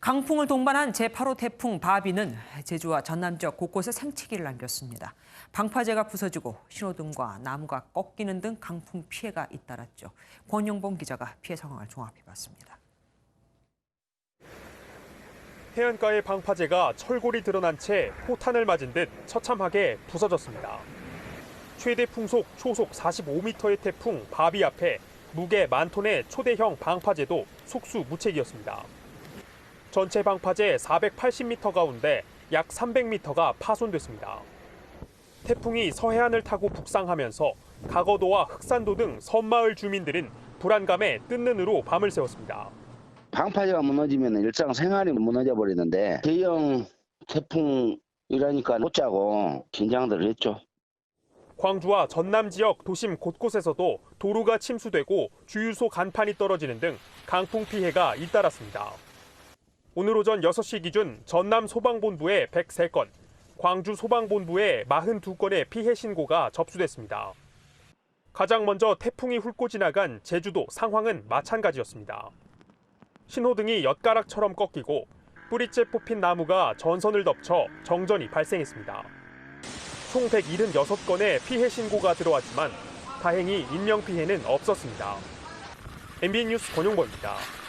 강풍을 동반한 제8호 태풍 바비는 제주와 전남 지역 곳곳에 생채기를 남겼습니다. 방파제가 부서지고 신호등과 나무가 꺾이는 등 강풍 피해가 잇따랐죠. 권영봉 기자가 피해 상황을 종합해봤습니다. 해안가의 방파제가 철골이 드러난 채 포탄을 맞은 듯 처참하게 부서졌습니다. 최대 풍속 초속 45m의 태풍 바비 앞에 무게 10,000톤의 초대형 방파제도 속수무책이었습니다. 전체 방파제 480m 가운데 약 300m가 파손됐습니다. 태풍이 서해안을 타고 북상하면서 가거도와 흑산도 등 섬마을 주민들은 불안감에 뜬눈으로 밤을 새웠습니다. 방파제가 무너지면 일상생활이 무너져 버리는데 대형 태풍이라니까 못 자고 긴장들 했죠. 광주와 전남 지역 도심 곳곳에서도 도로가 침수되고 주유소 간판이 떨어지는 등 강풍 피해가 잇따랐습니다. 오늘 오전 6시 기준 전남 소방본부에 103건, 광주 소방본부에 42건의 피해 신고가 접수됐습니다. 가장 먼저 태풍이 훑고 지나간 제주도 상황은 마찬가지였습니다. 신호등이 엿가락처럼 꺾이고 뿌리째 뽑힌 나무가 전선을 덮쳐 정전이 발생했습니다. 총 176건의 피해 신고가 들어왔지만 다행히 인명피해는 없었습니다. MBN 뉴스 권용범입니다.